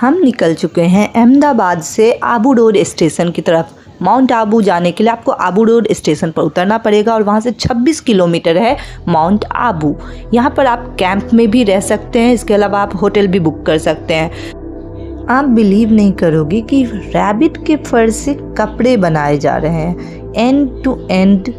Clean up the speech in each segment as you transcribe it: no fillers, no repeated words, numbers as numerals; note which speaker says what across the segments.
Speaker 1: हम निकल चुके हैं अहमदाबाद से आबू रोड स्टेशन की तरफ। माउंट आबू जाने के लिए आपको आबू रोड स्टेशन पर उतरना पड़ेगा और वहाँ से 26 किलोमीटर है माउंट आबू। यहाँ पर आप कैंप में भी रह सकते हैं, इसके अलावा आप होटल भी बुक कर सकते हैं। आप बिलीव नहीं करोगे कि रैबिट के फर से कपड़े बनाए जा रहे हैं। एंड टू एंड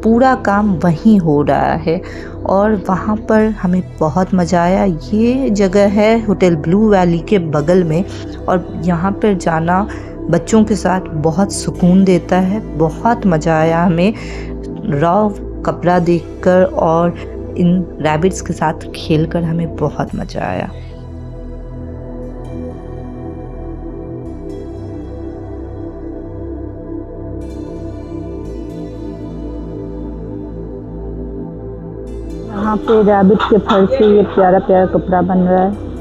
Speaker 1: पूरा काम वहीं हो रहा है और वहाँ पर हमें बहुत मज़ा आया। ये जगह है होटल ब्लू वैली के बगल में और यहाँ पर जाना बच्चों के साथ बहुत सुकून देता है। बहुत मज़ा आया हमें रॉ कपड़ा देखकर और इन रैबिट्स के साथ खेलकर हमें बहुत मज़ा आया।
Speaker 2: यहाँ पे रैबिट के फर से ये प्यारा प्यारा कपड़ा बन रहा है।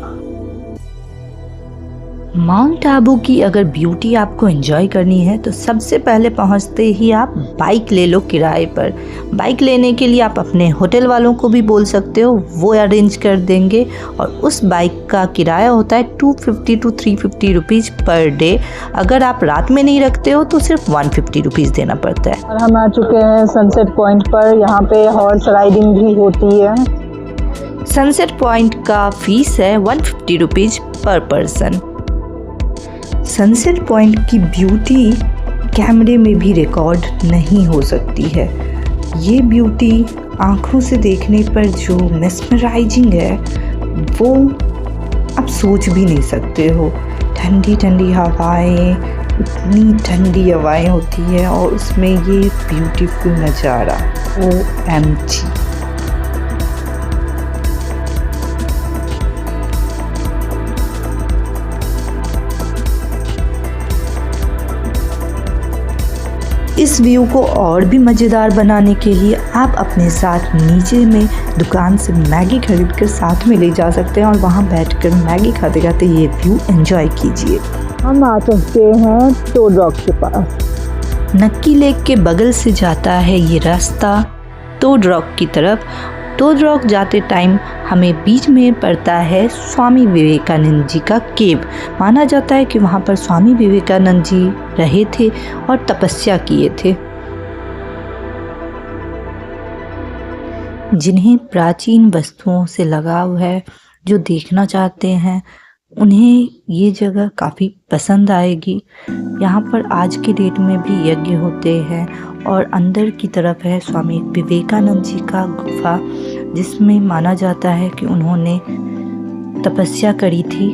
Speaker 1: माउंट आबू की अगर ब्यूटी आपको एंजॉय करनी है तो सबसे पहले पहुंचते ही आप बाइक ले लो किराए पर। बाइक लेने के लिए आप अपने होटल वालों को भी बोल सकते हो, वो अरेंज कर देंगे और उस बाइक का किराया होता है 250 to 350 रुपीज़ पर डे। अगर आप रात में नहीं रखते हो तो सिर्फ 150 रुपीज़ देना पड़ता है।
Speaker 2: और हम आ चुके हैं सनसेट पॉइंट पर। यहाँ पे हॉर्स राइडिंग भी होती है।
Speaker 1: सनसेट पॉइंट का फीस है 150 रुपीज़ पर पर्सन। सनसेट पॉइंट की ब्यूटी कैमरे में भी रिकॉर्ड नहीं हो सकती है। ये ब्यूटी आँखों से देखने पर जो मेस्मराइजिंग है वो आप सोच भी नहीं सकते हो। ठंडी ठंडी हवाएं, इतनी ठंडी हवाएं होती है और उसमें ये ब्यूटीफुल नज़ारा। OMG। इस व्यू को और भी मज़ेदार बनाने के लिए आप अपने साथ नीचे में दुकान से मैगी खरीद कर साथ में ले जा सकते हैं और वहाँ बैठकर मैगी खाते खाते ये व्यू एंजॉय कीजिए।
Speaker 2: हम आ चुके हैं टोड रॉक के पास।
Speaker 1: नक्की लेक के बगल से जाता है ये रास्ता टोड रॉक की तरफ। टोड रॉक जाते टाइम हमें बीच में पड़ता है स्वामी विवेकानंद जी का केव। माना जाता है कि वहाँ पर स्वामी विवेकानंद जी रहे थे और तपस्या किए थे। जिन्हें प्राचीन वस्तुओं से लगाव है, जो देखना चाहते हैं, उन्हें ये जगह काफ़ी पसंद आएगी। यहाँ पर आज के डेट में भी यज्ञ होते हैं और अंदर की तरफ है स्वामी विवेकानंद जी का गुफा, जिसमें माना जाता है कि उन्होंने तपस्या करी थी।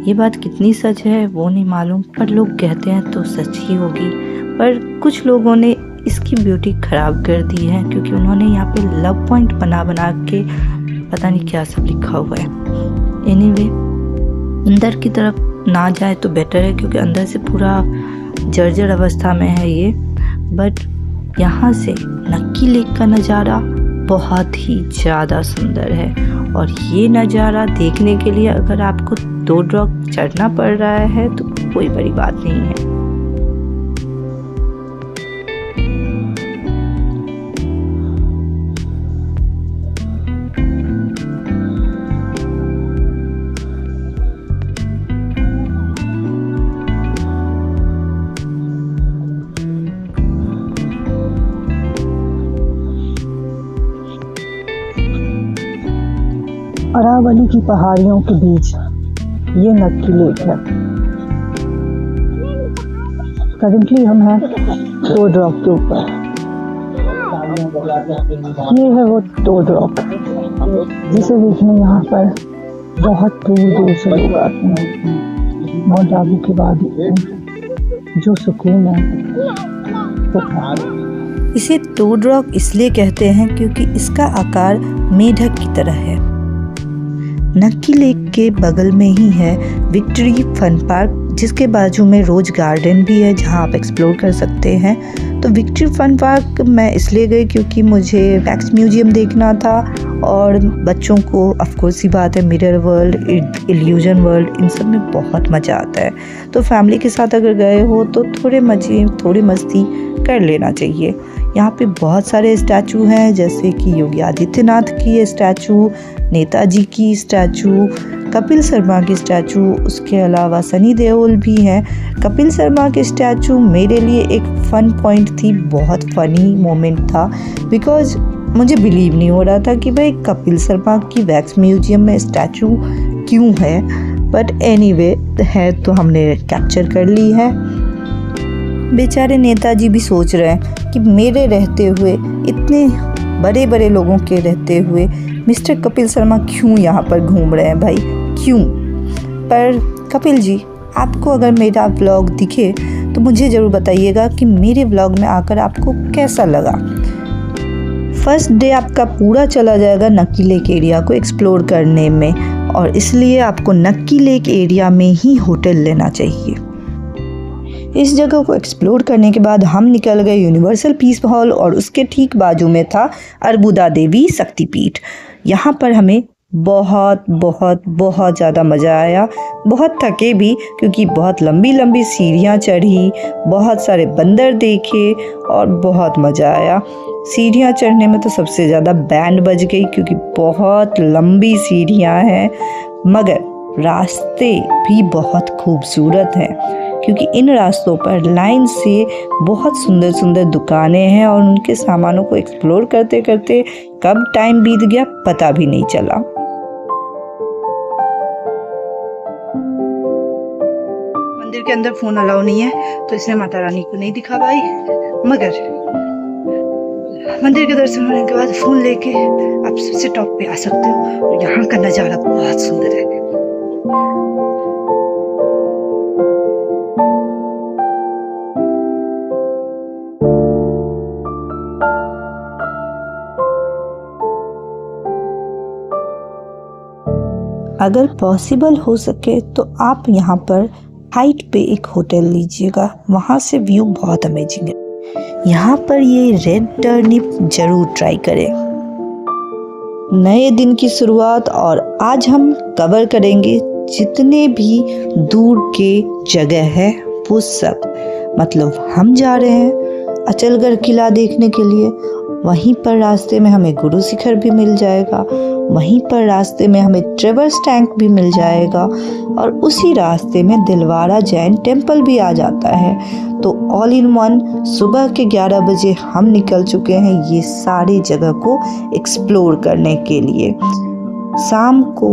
Speaker 1: ये बात कितनी सच है वो नहीं मालूम, पर लोग कहते हैं तो सच ही होगी। पर कुछ लोगों ने इसकी ब्यूटी ख़राब कर दी है क्योंकि उन्होंने यहाँ पे लव पॉइंट बना के पता नहीं क्या सब लिखा हुआ है। एनीवे, अंदर की तरफ ना जाए तो बेटर है क्योंकि अंदर से पूरा जर्जर अवस्था में है ये। बट यहाँ से नक्की लेक का नज़ारा बहुत ही ज़्यादा सुंदर है और ये नज़ारा देखने के लिए अगर आपको टोड रॉक चढ़ना पड़ रहा है तो कोई बड़ी बात नहीं है।
Speaker 2: अरावली की पहाड़ियों के बीच ये नक्की लेक है। करेंटली हम हैं टोड रॉक के ऊपर। ये है वो टोड रॉक जिसे देखने यहाँ पर बहुत दूर दूर से लोग आते हैं। माउंट आबू के बाद जो सुकून है वो।
Speaker 1: इसे टोड रॉक इसलिए कहते हैं क्योंकि इसका आकार मेढक की तरह है। नक्की लेक के बगल में ही है विक्ट्री फन पार्क, जिसके बाजू में रोज गार्डन भी है जहां आप एक्सप्लोर कर सकते हैं। तो विक्ट्री फन पार्क मैं इसलिए गई क्योंकि मुझे वैक्स म्यूजियम देखना था और बच्चों को ऑफकोर्स ही बात है मिरर वर्ल्ड, इल्यूजन वर्ल्ड, इन सब में बहुत मज़ा आता है। तो फैमिली के साथ अगर गए हो तो थोड़े मज़े थोड़ी मस्ती कर लेना चाहिए। यहाँ पे बहुत सारे स्टैचू हैं, जैसे कि योगी आदित्यनाथ की स्टैचू, नेताजी की स्टैचू, कपिल शर्मा की स्टैचू, उसके अलावा सनी देओल भी हैं। कपिल शर्मा की स्टैचू मेरे लिए एक फ़न पॉइंट थी, बहुत फ़नी मोमेंट था, बिकॉज़ मुझे बिलीव नहीं हो रहा था कि भाई कपिल शर्मा की वैक्स म्यूजियम में स्टैचू क्यों है, बट एनीवे है तो हमने कैप्चर कर ली है। बेचारे नेताजी भी सोच रहे हैं कि मेरे रहते हुए, इतने बड़े बड़े लोगों के रहते हुए मिस्टर कपिल शर्मा क्यों यहाँ पर घूम रहे हैं भाई, क्यों। पर कपिल जी, आपको अगर मेरा व्लॉग दिखे तो मुझे ज़रूर बताइएगा कि मेरे व्लॉग में आकर आपको कैसा लगा। फर्स्ट डे आपका पूरा चला जाएगा नक्की लेक एरिया को एक्सप्लोर करने में, और इसलिए आपको नक्की लेक एरिया में ही होटल लेना चाहिए। इस जगह को एक्सप्लोर करने के बाद हम निकल गए यूनिवर्सल पीस हॉल, और उसके ठीक बाजू में था अर्बुदा देवी शक्तिपीठ। यहाँ पर हमें बहुत बहुत बहुत ज़्यादा मज़ा आया, बहुत थके भी क्योंकि बहुत लंबी लंबी सीढ़ियाँ चढ़ी, बहुत सारे बंदर देखे और बहुत मज़ा आया। सीढ़ियाँ चढ़ने में तो सबसे ज़्यादा बैंड बज गई क्योंकि बहुत लंबी सीढ़ियाँ हैं, मगर रास्ते भी बहुत खूबसूरत हैं क्योंकि इन रास्तों पर लाइन से बहुत सुंदर सुंदर दुकानें हैं और उनके सामानों को एक्सप्लोर करते करते कब टाइम बीत गया पता भी नहीं चला। मंदिर के अंदर फ़ोन अलाउ नहीं है तो इसने माता रानी को नहीं दिखा पाई, मगर मंदिर के दर्शन होने के बाद फ़ोन लेके आप सबसे टॉप पे आ सकते हो और यहाँ का नज़ारा बहुत सुंदर है। अगर पॉसिबल हो सके तो आप यहाँ पर हाइट पे एक होटल लीजिएगा, वहाँ से व्यू बहुत अमेजिंग है। यहाँ पर ये रेड टर्निप जरूर ट्राई करें। नए दिन की शुरुआत, और आज हम कवर करेंगे जितने भी दूर के जगह है वो सब। मतलब हम जा रहे हैं अचलगढ़ किला देखने के लिए, वहीं पर रास्ते में हमें गुरु शिखर भी मिल जाएगा, वहीं पर रास्ते में हमें ट्रेवर्स टैंक भी मिल जाएगा, और उसी रास्ते में दिलवारा जैन टेम्पल भी आ जाता है। तो ऑल इन वन सुबह के 11 बजे हम निकल चुके हैं ये सारी जगह को एक्सप्लोर करने के लिए। शाम को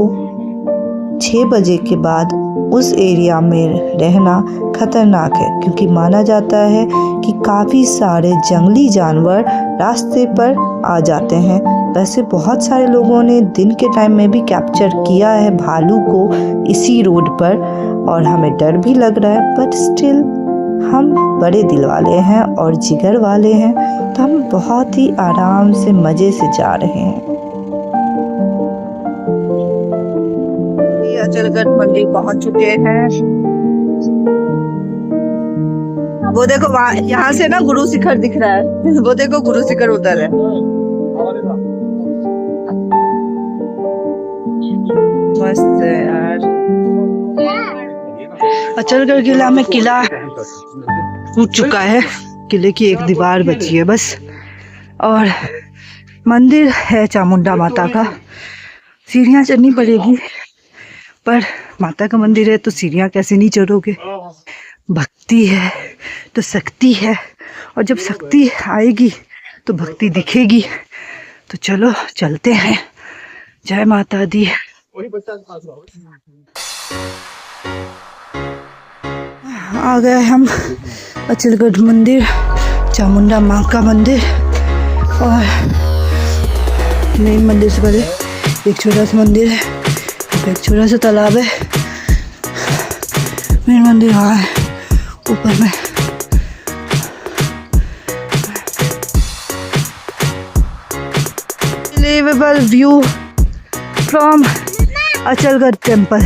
Speaker 1: 6 बजे के बाद उस एरिया में रहना खतरनाक है क्योंकि माना जाता है कि काफ़ी सारे जंगली जानवर रास्ते पर आ जाते हैं। वैसे बहुत सारे लोगों ने दिन के टाइम में भी कैप्चर किया है भालू को इसी रोड पर, और हमें डर भी लग रहा है, बट स्टिल हम बड़े दिल वाले हैं और जिगर वाले हैं, तो हम बहुत ही आराम से मज़े से जा रहे हैं। अचलगढ़ मंदिर पहुंच चुके हैं। वो देखो वहाँ, यहाँ से ना गुरु शिखर दिख रहा है, वो देखो गुरु शिखर उधर है। मस्त है यार। अचलगढ़ किला में किला टूट चुका है, किले की एक दीवार बची है बस, और मंदिर है चामुंडा माता का। सीढ़ियाँ चढ़नी पड़ेगी, पर माता का मंदिर है तो सीढ़ियाँ कैसे नहीं चढ़ोगे। भक्ति है तो शक्ति है, और जब शक्ति आएगी तो भक्ति दिखेगी। तो चलो चलते हैं। जय माता दी। आ गए हम अचलगढ़ मंदिर, चामुंडा माँ का मंदिर, और मेन मंदिर से पहले एक छोटा सा मंदिर है, एक छोटा सा तालाब है। मेन मंदिर वहाँ है ऊपर में। Unbelievable view from Achalgarh temple.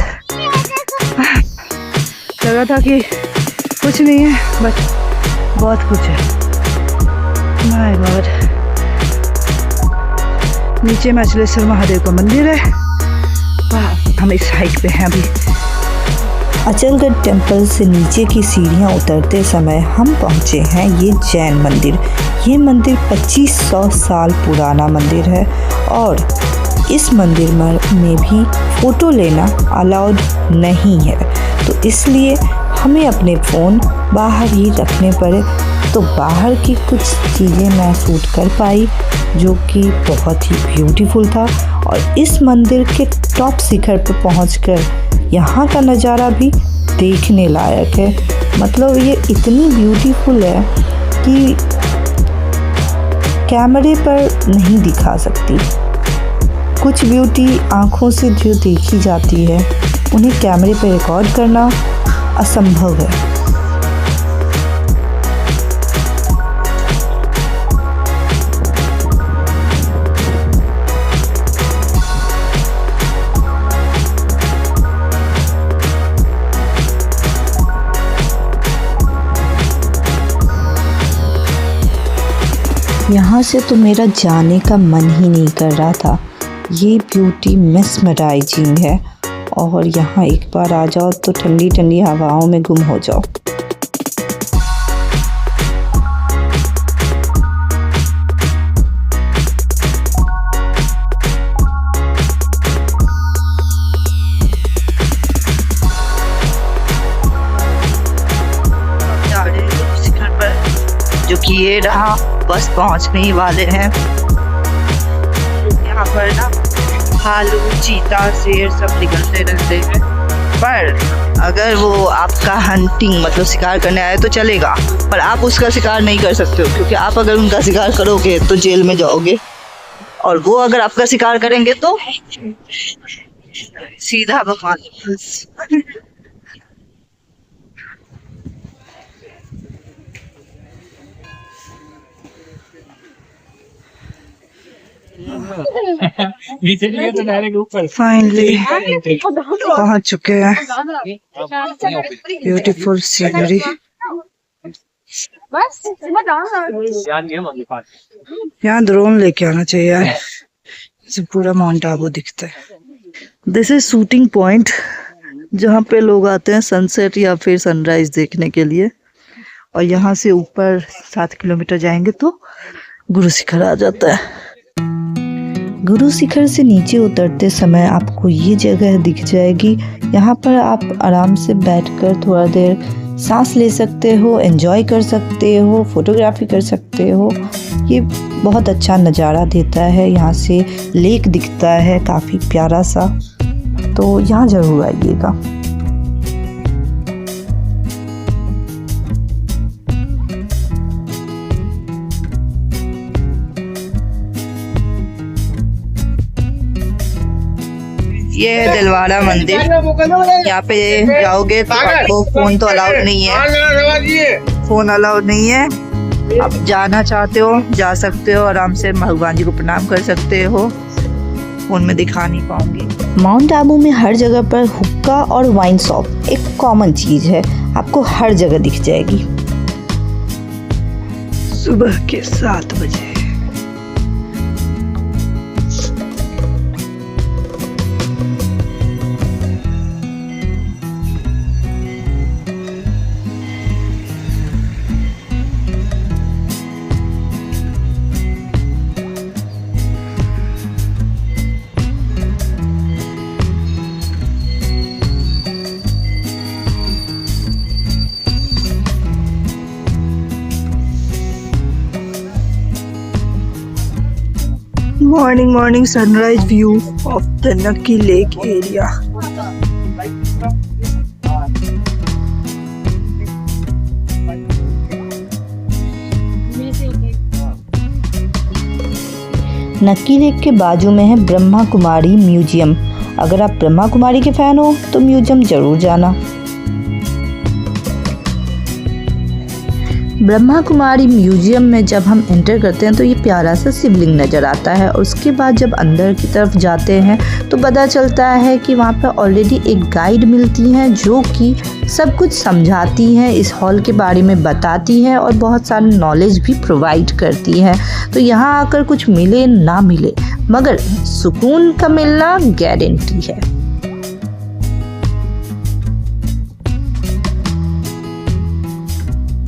Speaker 1: लगा था कि कुछ नहीं है, बट बहुत कुछ है। My God. नीचे में अचलेश्वर महादेव का मंदिर है। हम इस हाइट पे हैं अभी। अचलगढ़ टेम्पल से नीचे की सीढ़ियाँ उतरते समय हम पहुँचे हैं ये जैन मंदिर। ये मंदिर 2500 साल पुराना मंदिर है और इस मंदिर में भी फ़ोटो लेना अलाउड नहीं है, तो इसलिए हमें अपने फ़ोन बाहर ही रखने पड़े। तो बाहर की कुछ चीज़ें मैं शूट कर पाई जो कि बहुत ही ब्यूटीफुल था। और इस मंदिर के टॉप शिखर पर पहुंचकर यहाँ का नज़ारा भी देखने लायक है। मतलब ये इतनी ब्यूटीफुल है कि कैमरे पर नहीं दिखा सकती। कुछ ब्यूटी आँखों से जो देखी जाती है उन्हें कैमरे पर रिकॉर्ड करना असंभव है। यहाँ से तो मेरा जाने का मन ही नहीं कर रहा था। ये ब्यूटी मेस्मराइजिंग है और यहाँ एक बार आ जाओ तो ठंडी ठंडी हवाओं में गुम हो जाओ। शिखर पर जो कि ये रहा, बस पहुंचने ही वाले हैं। यहाँ पर ना भालू, चीता, शेर सब निकलते रहते हैं, पर अगर वो आपका हंटिंग मतलब शिकार करने आए तो चलेगा, पर आप उसका शिकार नहीं कर सकते हो, क्योंकि आप अगर उनका शिकार करोगे तो जेल में जाओगे, और वो अगर आपका शिकार करेंगे तो सीधा भगवान के पास। फाइनली पहुंच चुके हैं। Beautiful scenery. यहाँ ड्रोन लेके आना चाहिए यार, इससे पूरा माउंट आबू दिखता है। दिस इज शूटिंग पॉइंट जहाँ पे लोग आते हैं सनसेट या फिर सनराइज देखने के लिए। और यहाँ से ऊपर 7 किलोमीटर जाएंगे तो गुरु शिखर आ जाता है। गुरु शिखर से नीचे उतरते समय आपको ये जगह दिख जाएगी। यहाँ पर आप आराम से बैठकर थोड़ा देर सांस ले सकते हो, एंजॉय कर सकते हो, फोटोग्राफी कर सकते हो। ये बहुत अच्छा नज़ारा देता है। यहाँ से लेक दिखता है काफ़ी प्यारा सा, तो यहाँ ज़रूर आइएगा। ये है दिलवाड़ा मंदिर। यहाँ पे जाओगे तो आपको फोन तो अलाउड नहीं है, फोन अलाउड नहीं है। आप जाना चाहते हो जा सकते हो, आराम से भगवान जी को प्रणाम कर सकते हो, फोन में दिखा नहीं पाऊंगी। माउंट आबू में हर जगह पर हुक्का और वाइन शॉप एक कॉमन चीज है, आपको हर जगह दिख जाएगी। सुबह के 7 बजे। Morning sunrise view of the Nakki Lake area. नक्की लेक के बाजू में है ब्रह्मा कुमारी म्यूजियम। अगर आप ब्रह्मा कुमारी के फैन हो तो म्यूजियम जरूर जाना। ब्रह्मा कुमारी म्यूजियम में जब हम एंटर करते हैं तो ये प्यारा सा शिवलिंग नज़र आता है, और उसके बाद जब अंदर की तरफ जाते हैं तो पता चलता है कि वहाँ पर ऑलरेडी एक गाइड मिलती हैं जो कि सब कुछ समझाती हैं, इस हॉल के बारे में बताती हैं और बहुत सारी नॉलेज भी प्रोवाइड करती हैं। तो यहाँ आकर कुछ मिले ना मिले मगर सुकून का मिलना गारंटी है।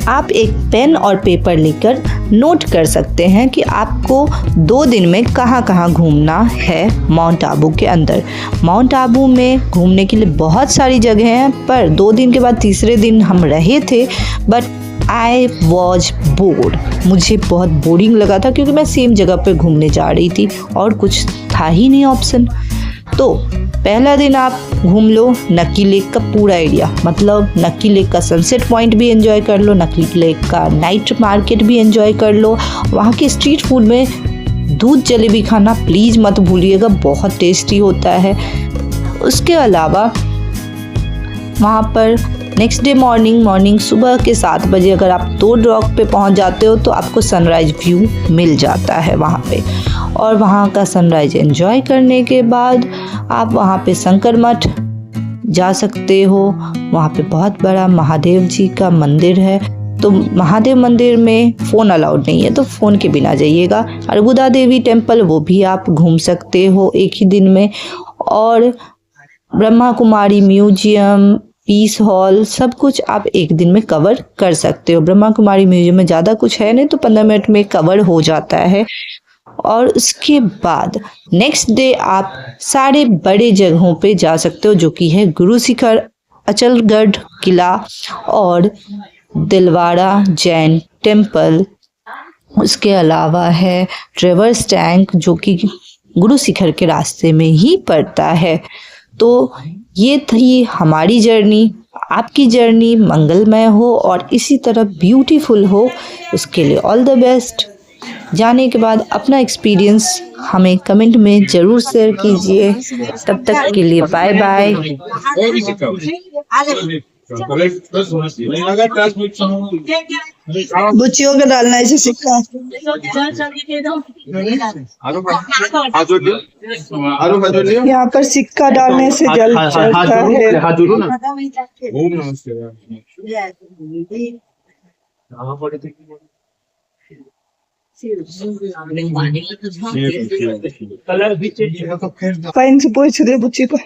Speaker 1: आप एक पेन और पेपर लेकर नोट कर सकते हैं कि आपको 2 दिन में कहाँ कहाँ घूमना है माउंट आबू के अंदर। माउंट आबू में घूमने के लिए बहुत सारी जगह हैं, पर 2 दिन के बाद तीसरे दिन हम रहे थे, बट आई वॉज बोर्ड। मुझे बहुत बोरिंग लगा था क्योंकि मैं सेम जगह पे घूमने जा रही थी और कुछ था ही नहीं ऑप्शन। तो पहला दिन आप घूम लो नक्की लेक का पूरा एरिया, मतलब नक्की लेक का सनसेट पॉइंट भी एंजॉय कर लो, नक्की लेक का नाइट मार्केट भी एंजॉय कर लो। वहाँ के स्ट्रीट फूड में दूध जलेबी खाना प्लीज़ मत भूलिएगा, बहुत टेस्टी होता है। उसके अलावा वहाँ पर नेक्स्ट डे मॉर्निंग सुबह के 7 बजे अगर आप तोड़ रॉक पे पहुँच जाते हो तो आपको सनराइज़ व्यू मिल जाता है वहाँ पे। और वहाँ का सनराइज़ एंजॉय करने के बाद आप वहाँ पे शंकर मठ जा सकते हो। वहाँ पे बहुत बड़ा महादेव जी का मंदिर है, तो महादेव मंदिर में फ़ोन अलाउड नहीं है, तो फ़ोन के बिना जाइएगा। अर्बुदा देवी टेम्पल वो भी आप घूम सकते हो एक ही दिन में। और Brahma Kumari museum, piece hall, सब कुछ आप एक दिन में कवर कर सकते हो। ब्रह्मा कुमारी म्यूजियम में ज़्यादा कुछ है नहीं, तो 15 मिनट में कवर हो जाता है। और उसके बाद नेक्स्ट डे आप सारे बड़े जगहों पे जा सकते हो, जो कि है गुरु शिखर, अचलगढ़ किला और दिलवाड़ा जैन टेम्पल। उसके अलावा है ट्रेवर्स टैंक, जो कि गुरु शिखर के रास्ते में ही पड़ता है। तो ये थी हमारी जर्नी। आपकी जर्नी मंगलमय हो और इसी तरह ब्यूटीफुल हो, उसके लिए ऑल द बेस्ट। जाने के बाद अपना एक्सपीरियंस हमें कमेंट में ज़रूर शेयर कीजिए। तब तक के लिए बाय बाय।
Speaker 2: बच्चियों का डालना है सिक्का। यहाँ पर सिक्का डालने से जल चढ़ता है। पाइन से पूछ दे बुच्ची को।